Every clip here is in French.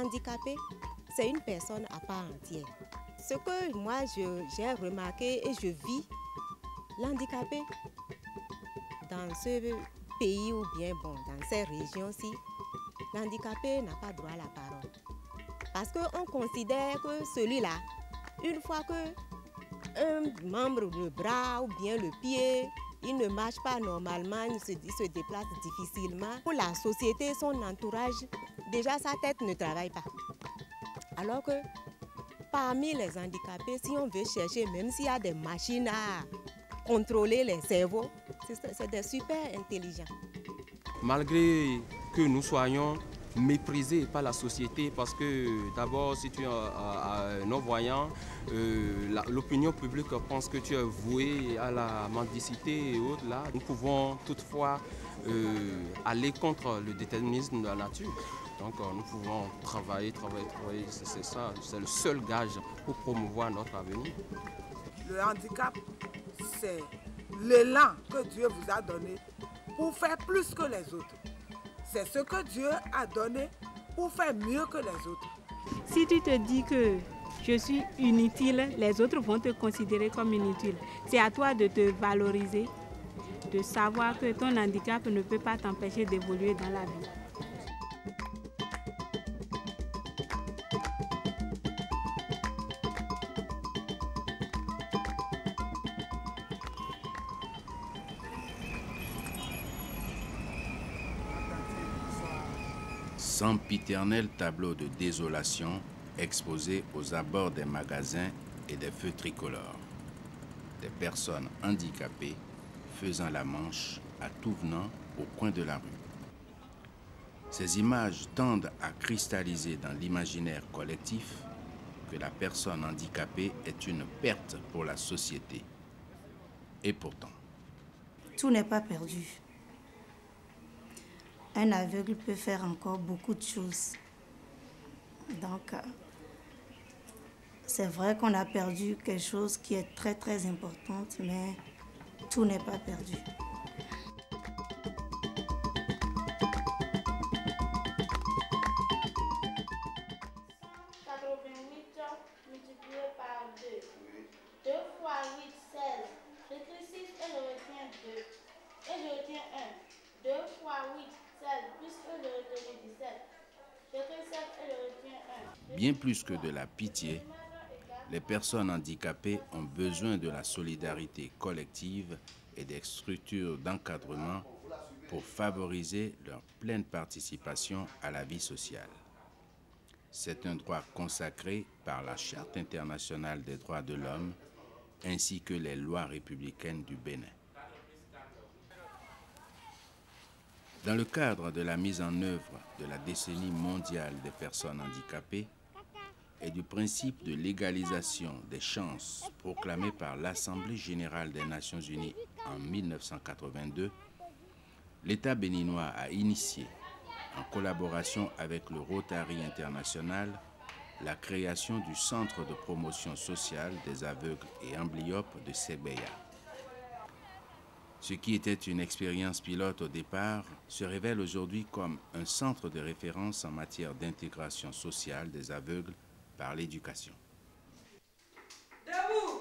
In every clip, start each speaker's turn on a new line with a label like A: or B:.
A: L'handicapé, c'est une personne à part entière. Ce que moi j'ai remarqué et je vis, l'handicapé dans ce pays ou bien dans ces régions-ci, l'handicapé n'a pas droit à la parole. Parce qu'on considère que celui-là, une fois qu'un membre, le bras ou bien le pied, il ne marche pas normalement, il se déplace difficilement. Pour la société, son entourage, déjà sa tête ne travaille pas. Alors que parmi les handicapés, si on veut chercher, même s'il y a des machines à contrôler les cerveaux, c'est des super intelligents.
B: Malgré que nous soyons méprisés par la société, parce que d'abord, si tu es un non-voyant, l'opinion publique pense que tu es voué à la mendicité et autres. Là, nous pouvons toutefois aller contre le déterminisme de la nature. Donc nous pouvons travailler, c'est ça, c'est le seul gage pour promouvoir notre avenir.
C: Le handicap, c'est l'élan que Dieu vous a donné pour faire plus que les autres. C'est ce que Dieu a donné pour faire mieux que les autres.
D: Si tu te dis que je suis inutile, les autres vont te considérer comme inutile. C'est à toi de te valoriser, de savoir que ton handicap ne peut pas t'empêcher d'évoluer dans la vie.
E: Sempiternel tableau de désolation exposé aux abords des magasins et des feux tricolores. Des personnes handicapées faisant la manche à tout venant au coin de la rue. Ces images tendent à cristalliser dans l'imaginaire collectif que la personne handicapée est une perte pour la société. Et pourtant,
F: tout n'est pas perdu. Un aveugle peut faire encore beaucoup de choses. Donc, c'est vrai qu'on a perdu quelque chose qui est très très important, mais tout n'est pas perdu.
G: Multiplié par 2. 2 fois 8, 16. J'écris 6 et je retiens 2. Et je retiens 1. 2 fois 8, 16. Plus 1, je retiens 17. J'écris 7 et je retiens 1.
E: Bien plus que de la pitié, les personnes handicapées ont besoin de la solidarité collective et des structures d'encadrement pour favoriser leur pleine participation à la vie sociale. C'est un droit consacré par la Charte internationale des droits de l'homme ainsi que les lois républicaines du Bénin. Dans le cadre de la mise en œuvre de la décennie mondiale des personnes handicapées et du principe de l'égalisation des chances proclamé par l'Assemblée générale des Nations unies en 1982, l'État béninois a initié, en collaboration avec le Rotary International, la création du Centre de promotion sociale des aveugles et amblyopes de Sébeya. Ce qui était une expérience pilote au départ se révèle aujourd'hui comme un centre de référence en matière d'intégration sociale des aveugles par l'éducation.
H: Debout!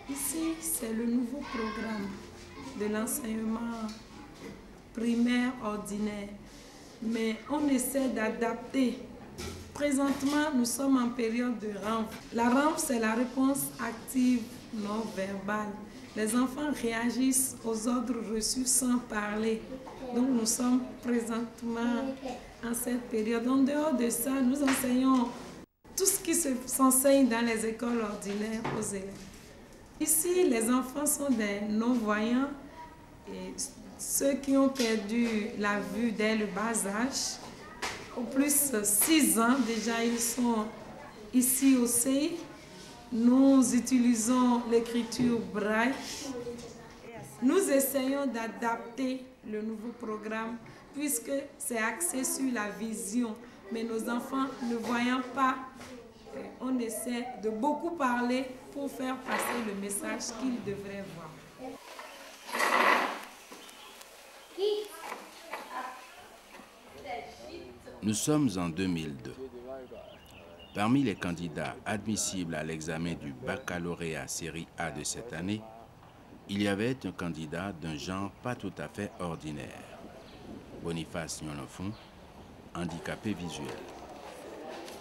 D: Ici, c'est le nouveau programme de l'enseignement primaire ordinaire, mais on essaie d'adapter. Présentement, nous sommes en période de rampe. La rampe, c'est la réponse active non verbale. Les enfants réagissent aux ordres reçus sans parler. Donc, nous sommes présentement en cette période. En dehors de ça, nous enseignons tout ce qui s'enseigne dans les écoles ordinaires aux élèves. Ici, les enfants sont des non-voyants et ceux qui ont perdu la vue dès le bas âge. Au plus 6 ans, déjà, ils sont ici au CEI. Nous utilisons l'écriture braille. Nous essayons d'adapter le nouveau programme puisque c'est axé sur la vision. Mais nos enfants ne voyant pas, on essaie de beaucoup parler pour faire passer le message qu'ils devraient voir.
E: Nous sommes en 2002. Parmi les candidats admissibles à l'examen du baccalauréat série A de cette année, il y avait un candidat d'un genre pas tout à fait ordinaire. Boniface Nyonofon, handicapé visuel.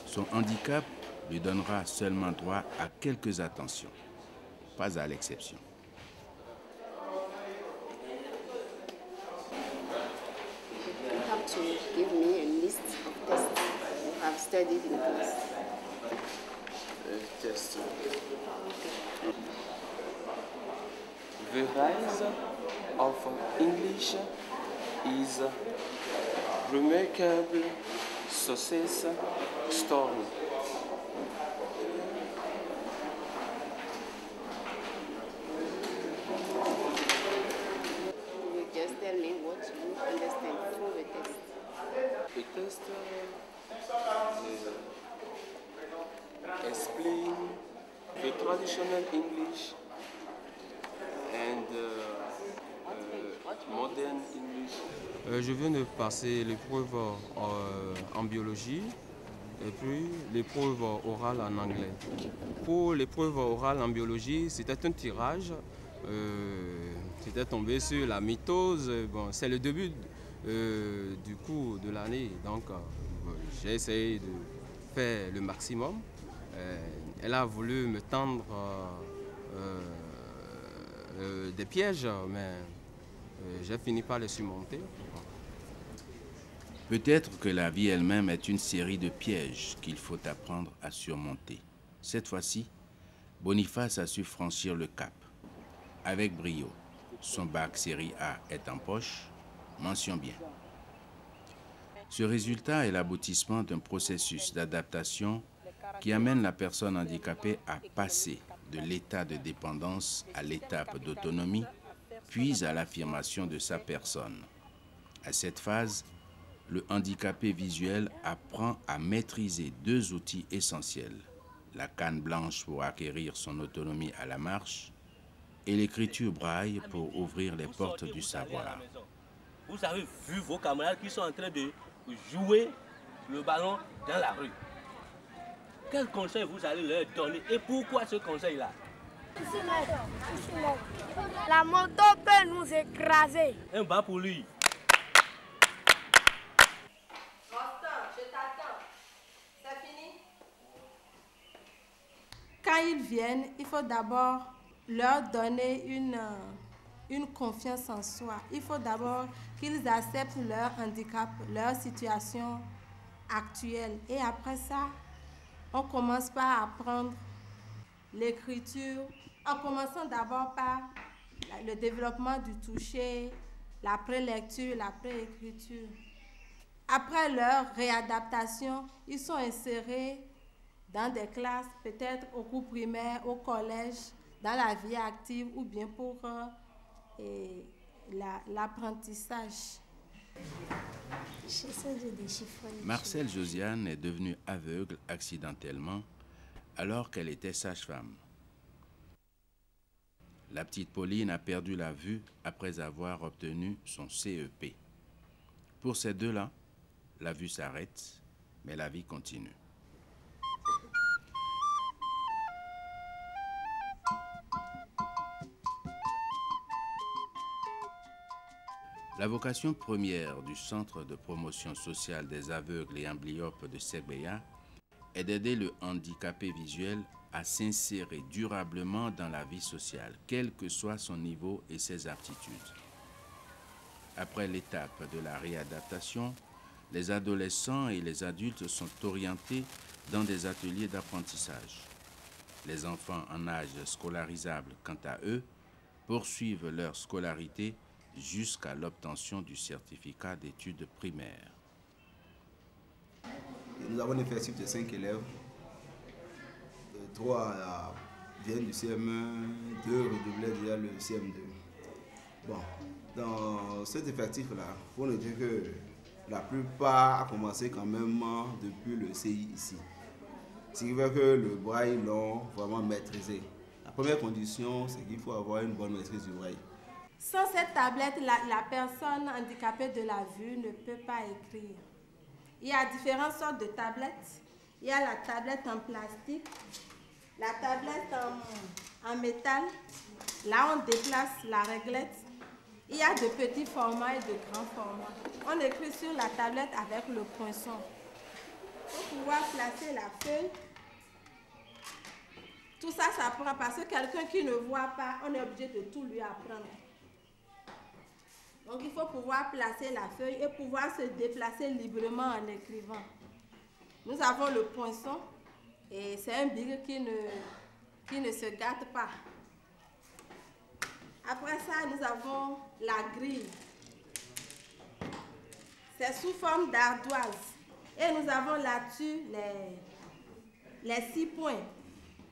E: Son handicap lui donnera seulement droit à quelques attentions, pas à l'exception.
H: You have to give me a list of tests you have studied in class.
B: Test. The rise of English is remarkable success story.
H: You just tell me what you understand through the test.
B: The test explain the traditional English and modern English. Je viens de passer l'épreuve en biologie et puis l'épreuve orale en anglais. Pour l'épreuve orale en biologie, c'était un tirage. C'était tombé sur la mitose. Bon, c'est le début du cours de l'année, donc j'ai essayé de faire le maximum. Elle a voulu me tendre des pièges, mais j'ai fini par les surmonter.
E: Peut-être que la vie elle-même est une série de pièges qu'il faut apprendre à surmonter. Cette fois-ci, Boniface a su franchir le cap. Avec brio, son bac série A est en poche, mention bien. Ce résultat est l'aboutissement d'un processus d'adaptation qui amène la personne handicapée à passer de l'état de dépendance à l'étape d'autonomie, puis à l'affirmation de sa personne. À cette phase, le handicapé visuel apprend à maîtriser 2 outils essentiels, la canne blanche pour acquérir son autonomie à la marche et l'écriture braille pour ouvrir les portes du savoir.
I: Vous avez vu vos camarades qui sont en train de jouer le ballon dans la rue. Quel conseil vous allez leur donner et pourquoi ce conseil-là?
J: La moto peut nous écraser.
I: Un bas pour lui.
D: Quand ils viennent, il faut d'abord leur donner une confiance en soi. Il faut d'abord qu'ils acceptent leur handicap, leur situation actuelle. Et après ça, on commence par apprendre l'écriture, en commençant d'abord par le développement du toucher, la prélecture, la préécriture. Après leur réadaptation, ils sont insérés dans des classes, peut-être au cours primaire, au collège, dans la vie active ou bien pour l'apprentissage.
E: Marcel Josiane est devenue aveugle accidentellement alors qu'elle était sage-femme. La petite Pauline a perdu la vue après avoir obtenu son CEP. Pour ces deux-là, la vue s'arrête, mais la vie continue. La vocation première du Centre de promotion sociale des aveugles et amblyopes de Segbeya est d'aider le handicapé visuel à s'insérer durablement dans la vie sociale, quel que soit son niveau et ses aptitudes. Après l'étape de la réadaptation, les adolescents et les adultes sont orientés dans des ateliers d'apprentissage. Les enfants en âge scolarisable, quant à eux, poursuivent leur scolarité jusqu'à l'obtention du certificat d'études primaires.
K: Nous avons un effectif de 5 élèves. 3 viennent du CM1, 2 redoublaient déjà le CM2. Bon, dans cet effectif-là, il faut noter que la plupart a commencé quand même depuis le CI ici. Ce qui veut que le braille l'ont vraiment maîtrisé. La première condition, c'est qu'il faut avoir une bonne maîtrise du braille.
D: Sans cette tablette, la personne handicapée de la vue ne peut pas écrire. Il y a différentes sortes de tablettes. Il y a la tablette en plastique, la tablette en métal. Là, on déplace la réglette. Il y a de petits formats et de grands formats. On écrit sur la tablette avec le poinçon. Pour pouvoir placer la feuille, tout ça, ça prend parce que quelqu'un qui ne voit pas, on est obligé de tout lui apprendre. Donc, il faut pouvoir placer la feuille et pouvoir se déplacer librement en écrivant. Nous avons le poinçon et c'est un bic qui ne se gâte pas. Après ça, nous avons la grille. C'est sous forme d'ardoise. Et nous avons là-dessus les 6 points.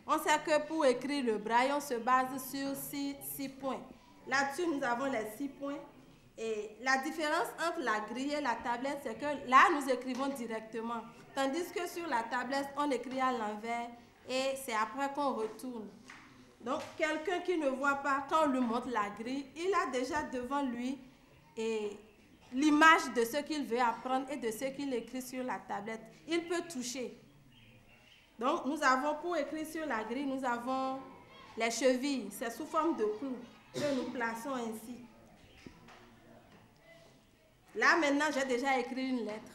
D: On sait que pour écrire le braille, on se base sur 6 points. Là-dessus, nous avons les 6 points. Et la différence entre la grille et la tablette, c'est que là, nous écrivons directement. Tandis que sur la tablette, on écrit à l'envers et c'est après qu'on retourne. Donc, quelqu'un qui ne voit pas, quand on lui montre la grille, il a déjà devant lui l'image de ce qu'il veut apprendre et de ce qu'il écrit sur la tablette. Il peut toucher. Donc, nous avons, pour écrire sur la grille, nous avons les chevilles. C'est sous forme de clous que nous plaçons ainsi. Là, maintenant, j'ai déjà écrit une lettre.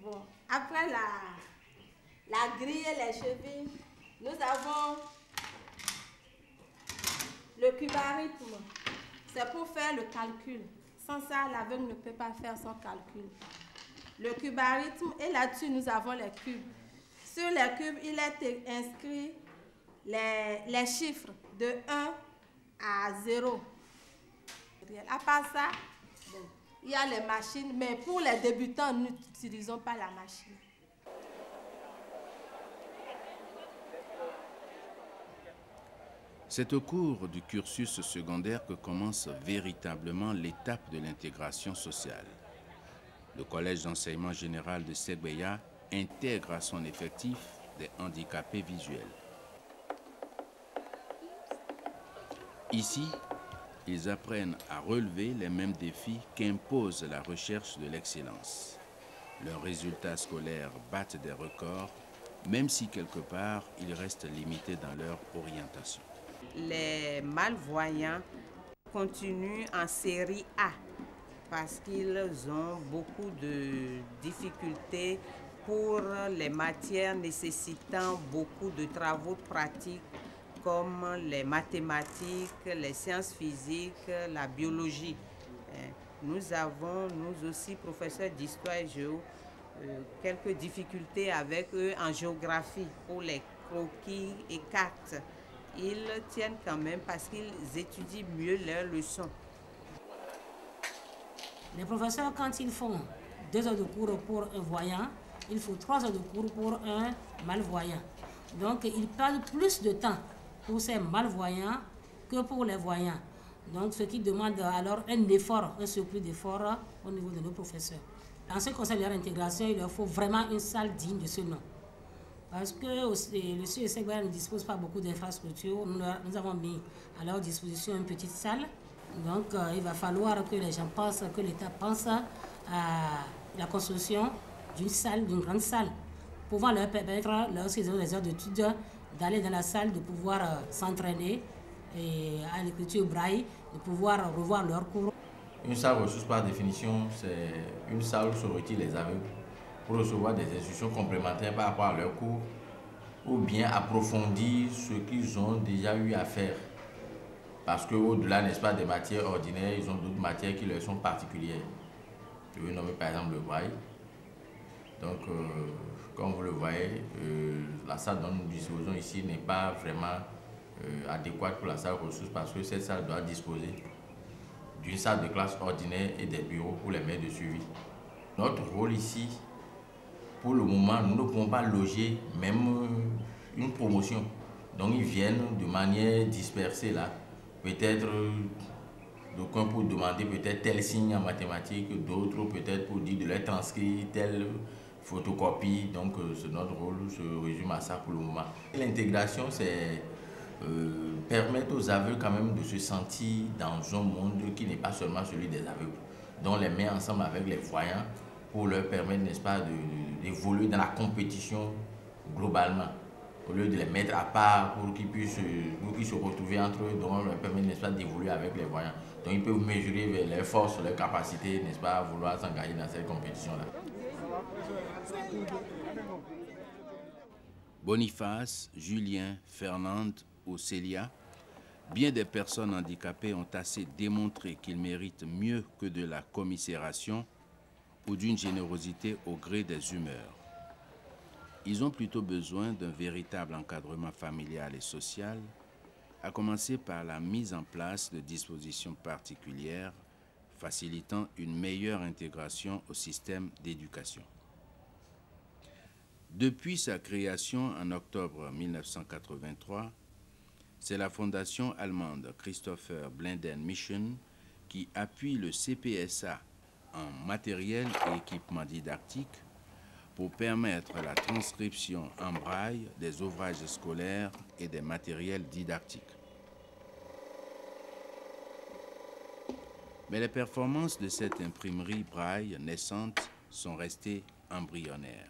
D: Bon, après la grille et les chevilles, nous avons le cubarisme. C'est pour faire le calcul. Sans ça, l'aveugle ne peut pas faire son calcul. Le cubarisme, et là-dessus, nous avons les cubes. Sur les cubes, il est inscrit les chiffres de 1 à 0. À part ça, il y a les machines, mais pour les débutants, nous n'utilisons pas la machine.
E: C'est au cours du cursus secondaire que commence véritablement l'étape de l'intégration sociale. Le collège d'enseignement général de Segbeya intègre à son effectif des handicapés visuels. Ici, ils apprennent à relever les mêmes défis qu'impose la recherche de l'excellence. Leurs résultats scolaires battent des records, même si quelque part, ils restent limités dans leur orientation.
L: Les malvoyants continuent en série A parce qu'ils ont beaucoup de difficultés pour les matières nécessitant beaucoup de travaux pratiques comme les mathématiques, les sciences physiques, la biologie. Nous avons, nous aussi, professeurs d'histoire et géo, quelques difficultés avec eux en géographie pour les croquis et cartes. Ils tiennent quand même parce qu'ils étudient mieux leurs leçons.
M: Les professeurs, quand ils font 2 heures de cours pour un voyant, il faut 3 heures de cours pour un malvoyant. Donc, ils perdent plus de temps pour ces malvoyants que pour les voyants. Donc, ce qui demande alors un effort, un surplus d'effort au niveau de nos professeurs. En ce qui concerne leur intégration, il leur faut vraiment une salle digne de ce nom. Parce que le CESEC ne dispose pas beaucoup d'infrastructures. Nous avons mis à leur disposition une petite salle. Donc, il va falloir que les gens pensent, que l'État pense à la construction d'une salle, d'une grande salle, pouvant leur permettre, lorsqu'ils ont des heures d'études, d'aller dans la salle, de pouvoir s'entraîner à l'écriture braille, de pouvoir revoir leurs cours.
N: Une salle ressource, par définition, c'est une salle où se retirent les aveugles pour recevoir des instructions complémentaires par rapport à leurs cours ou bien approfondir ce qu'ils ont déjà eu à faire. Parce qu'au-delà, n'est-ce pas, des matières ordinaires, ils ont d'autres matières qui leur sont particulières. Je vais nommer par exemple le braille. Donc, comme vous le voyez, la salle dont nous disposons ici n'est pas vraiment adéquate pour la salle ressource parce que cette salle doit disposer d'une salle de classe ordinaire et des bureaux pour les maîtres de suivi. Notre rôle ici, pour le moment, nous ne pouvons pas loger même une promotion. Donc ils viennent de manière dispersée là. Peut-être d'aucuns pour demander peut-être tel signe en mathématiques, d'autres peut-être pour dire de leur transcrire telle photocopie. Donc notre rôle se résume à ça pour le moment. L'intégration, c'est permettre aux aveugles quand même de se sentir dans un monde qui n'est pas seulement celui des aveugles. Donc les mettre ensemble avec les voyants pour leur permettre, n'est-ce pas, d'évoluer dans la compétition globalement. Au lieu de les mettre à part pour qu'ils puissent se retrouver entre eux, donc on leur permet, n'est-ce pas, d'évoluer avec les voyants. Donc ils peuvent mesurer leurs forces, leurs capacités, n'est-ce pas, à vouloir s'engager dans cette compétition-là.
E: Boniface, Julien, Fernande ou Célia, bien des personnes handicapées ont assez démontré qu'ils méritent mieux que de la commisération ou d'une générosité au gré des humeurs. Ils ont plutôt besoin d'un véritable encadrement familial et social, à commencer par la mise en place de dispositions particulières facilitant une meilleure intégration au système d'éducation. Depuis sa création en octobre 1983, c'est la fondation allemande Christopher Blinden Mission qui appuie le CPSA en matériel et équipement didactique pour permettre la transcription en braille des ouvrages scolaires et des matériels didactiques. Mais les performances de cette imprimerie braille naissante sont restées embryonnaires.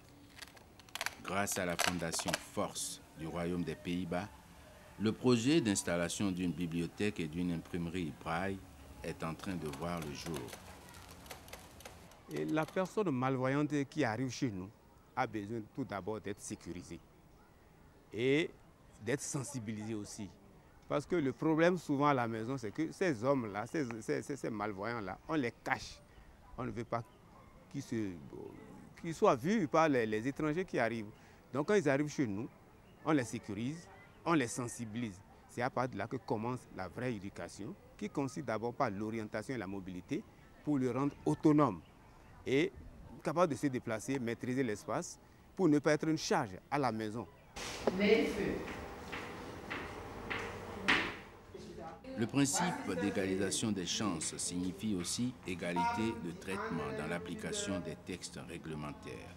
E: Grâce à la fondation Force du Royaume des Pays-Bas, le projet d'installation d'une bibliothèque et d'une imprimerie braille est en train de voir le jour.
O: Et la personne malvoyante qui arrive chez nous a besoin tout d'abord d'être sécurisée et d'être sensibilisée aussi. Parce que le problème souvent à la maison, c'est que ces hommes-là, ces malvoyants-là, on les cache. On ne veut pas qu'ils soient vus par les étrangers qui arrivent. Donc quand ils arrivent chez nous, on les sécurise, on les sensibilise. C'est à partir de là que commence la vraie éducation, qui consiste d'abord par l'orientation et la mobilité pour le rendre autonome et capable de se déplacer, maîtriser l'espace pour ne pas être une charge à la maison.
E: Le principe d'égalisation des chances signifie aussi égalité de traitement dans l'application des textes réglementaires,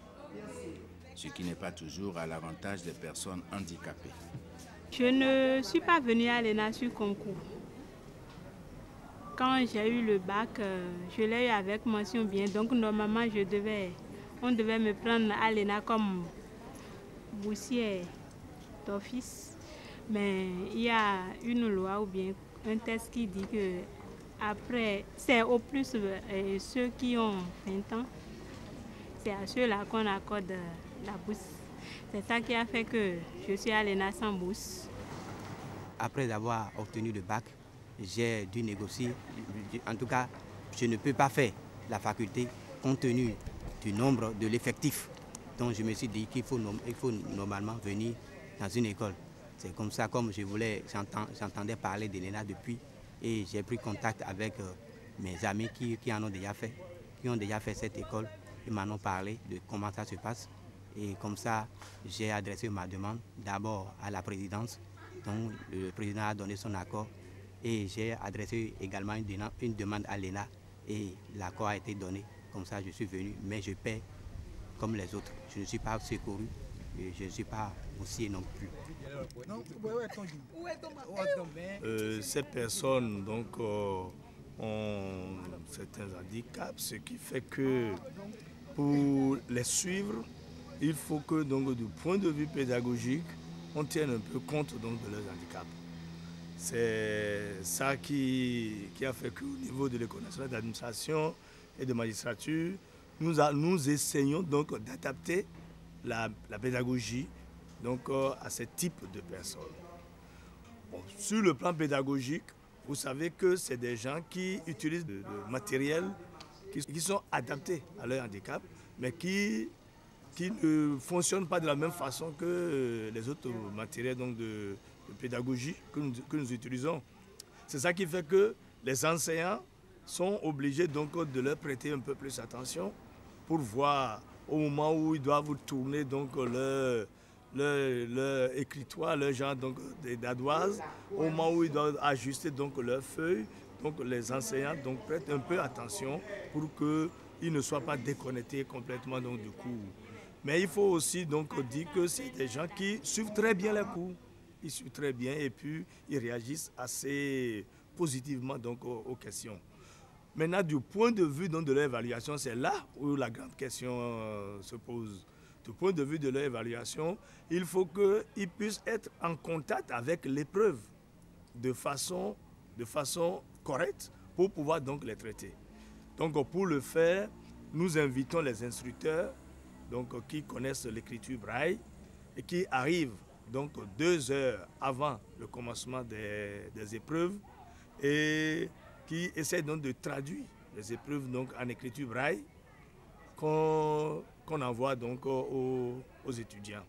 E: ce qui n'est pas toujours à l'avantage des personnes handicapées.
J: Je ne suis pas venue à l'ENA sur concours. Quand j'ai eu le bac, je l'ai eu avec mention bien. Donc normalement, on devait me prendre à l'ENA comme boursier d'office. Mais il y a une loi ou bien un texte qui dit que après, c'est au plus ceux qui ont 20 ans, c'est à ceux-là qu'on accorde la bourse. C'est ça qui a fait que je suis à l'ENA sans bourse.
P: Après avoir obtenu le bac, j'ai dû négocier. En tout cas, je ne peux pas faire la faculté compte tenu du nombre de l'effectif. Donc je me suis dit qu'il faut normalement venir dans une école. C'est comme ça, comme j'entendais parler de l'ENA depuis, et j'ai pris contact avec mes amis qui en ont déjà fait, qui ont déjà fait cette école. Ils m'en ont parlé de comment ça se passe. Et comme ça, j'ai adressé ma demande d'abord à la présidence, dont le président a donné son accord. Et j'ai adressé également une demande à l'ENA et l'accord a été donné. Comme ça, je suis venu, mais je paie comme les autres. Je ne suis pas secouru et je ne suis pas boursier non plus.
Q: Ces personnes donc, ont certains handicaps, ce qui fait que pour les suivre, il faut que donc, du point de vue pédagogique, on tienne un peu compte donc, de leurs handicaps. C'est ça qui a fait qu'au niveau de l'École nationale d'administration et de magistrature, nous essayons donc d'adapter la pédagogie donc, à ce type de personnes. Bon, sur le plan pédagogique, vous savez que c'est des gens qui utilisent du matériel qui sont adaptés à leur handicap, mais qui ne fonctionnent pas de la même façon que les autres matériels donc, de pédagogie que nous utilisons. C'est ça qui fait que les enseignants sont obligés donc de leur prêter un peu plus attention pour voir au moment où ils doivent tourner donc leur écritoire, leur genre d'ardoise, au moment où ils doivent ajuster donc leurs feuilles. Donc les enseignants donc, prêtent un peu attention pour qu'ils ne soient pas déconnectés complètement donc, du cours. Mais il faut aussi donc dire que c'est des gens qui suivent très bien les cours. Ils suivent très bien et puis ils réagissent assez positivement donc, aux questions. Maintenant, du point de vue donc, de l'évaluation, c'est là où la grande question se pose. Du point de vue de l'évaluation, il faut qu'ils puissent être en contact avec l'épreuve de façon correcte pour pouvoir donc les traiter. Donc pour le faire, nous invitons les instructeurs donc, qui connaissent l'écriture braille et qui arrivent donc 2 heures avant le commencement des épreuves et qui essaient donc de traduire les épreuves donc, en écriture braille qu'on envoie donc aux étudiants.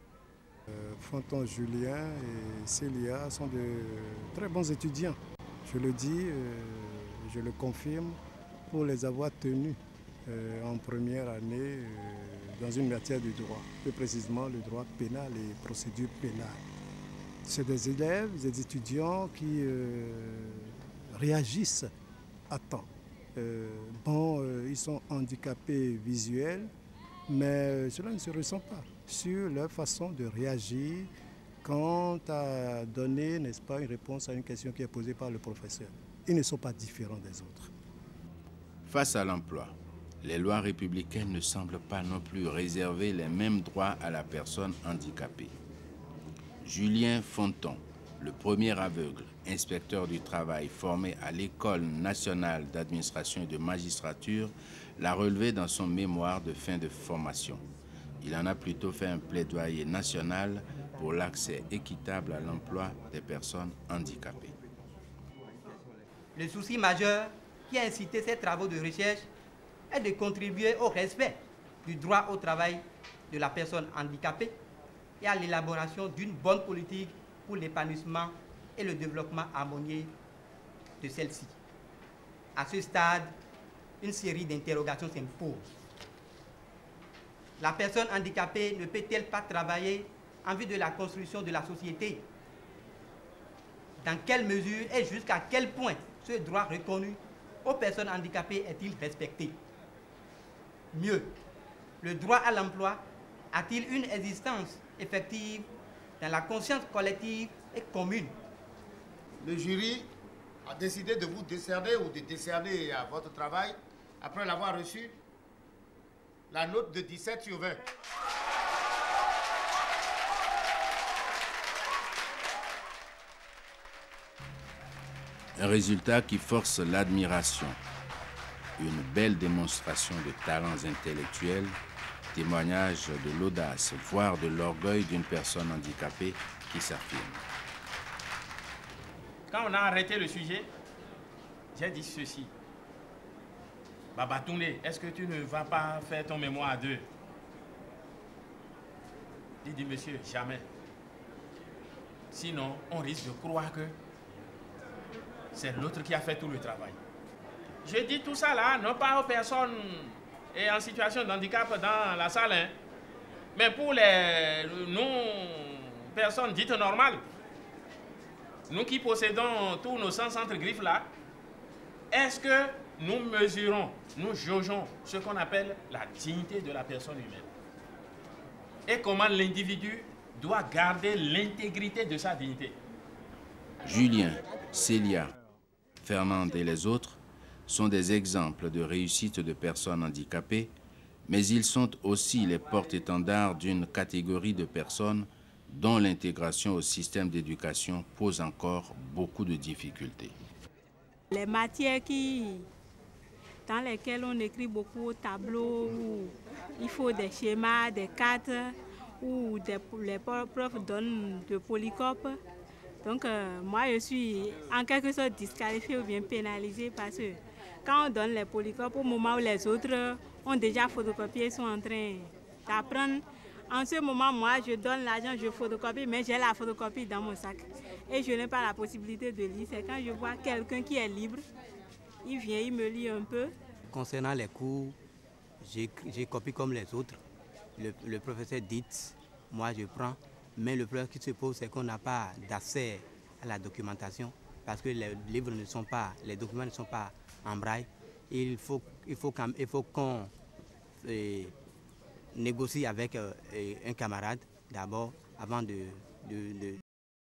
R: Fonton Julien et Célia sont de très bons étudiants. Je le dis, je le confirme, pour les avoir tenus en première année dans une matière du droit, plus précisément le droit pénal et procédure pénale. C'est des élèves, des étudiants qui réagissent à temps. Ils sont handicapés visuels, mais cela ne se ressent pas sur leur façon de réagir quant à donner, n'est-ce pas, une réponse à une question qui est posée par le professeur. Ils ne sont pas différents des autres.
E: Face à l'emploi, les lois républicaines ne semblent pas non plus réserver les mêmes droits à la personne handicapée. Julien Fonton, le premier aveugle, inspecteur du travail formé à l'École nationale d'administration et de magistrature, l'a relevé dans son mémoire de fin de formation. Il en a plutôt fait un plaidoyer national pour l'accès équitable à l'emploi des personnes handicapées.
P: Le souci majeur qui a incité ces travaux de recherche est de contribuer au respect du droit au travail de la personne handicapée et à l'élaboration d'une bonne politique pour l'épanouissement et le développement harmonieux de celle-ci. À ce stade, une série d'interrogations s'impose. La personne handicapée ne peut-elle pas travailler en vue de la construction de la société? Dans quelle mesure et jusqu'à quel point ce droit reconnu aux personnes handicapées est-il respecté? Mieux, le droit à l'emploi a-t-il une existence effective dans la conscience collective et commune?
S: Le jury a décidé de vous décerner ou de décerner à votre travail, après l'avoir reçu, la note de 17 sur 20.
E: Un résultat qui force l'admiration. Une belle démonstration de talents intellectuels, témoignage de l'audace, voire de l'orgueil d'une personne handicapée qui s'affirme.
T: Quand on a arrêté le sujet, j'ai dit ceci. Baba Touné, est-ce que tu ne vas pas faire ton mémoire à 2? Il dit, monsieur, jamais. Sinon, on risque de croire que c'est l'autre qui a fait tout le travail. Je dis tout ça là, non pas aux personnes et en situation de handicap dans la salle, hein, mais pour nous, personnes dites normales. Nous qui possédons tous nos 100 centres griffes là, est-ce que nous mesurons, nous jaugeons ce qu'on appelle la dignité de la personne humaine? Et comment l'individu doit garder l'intégrité de sa dignité?
E: Julien, Célia, Fernande et les autres sont des exemples de réussite de personnes handicapées, mais ils sont aussi les porte-étendards d'une catégorie de personnes dont l'intégration au système d'éducation pose encore beaucoup de difficultés.
J: Les matières dans lesquelles on écrit beaucoup au tableau, où il faut des schémas, des cartes, où les profs donnent de polycopes. Donc moi je suis en quelque sorte disqualifiée ou bien pénalisée parce que quand on donne les polycopes, au moment où les autres ont déjà photocopié, sont en train d'apprendre, en ce moment moi je donne l'argent, je photocopie, mais j'ai la photocopie dans mon sac et je n'ai pas la possibilité de lire. C'est quand je vois quelqu'un qui est libre, il vient, il me lit un peu.
P: Concernant les cours, j'ai copié comme les autres. Le professeur dit, moi je prends. Mais le problème qui se pose, c'est qu'on n'a pas d'accès à la documentation parce que les livres ne sont pas, les documents ne sont pas en braille. Il faut qu'on négocie avec un camarade d'abord avant de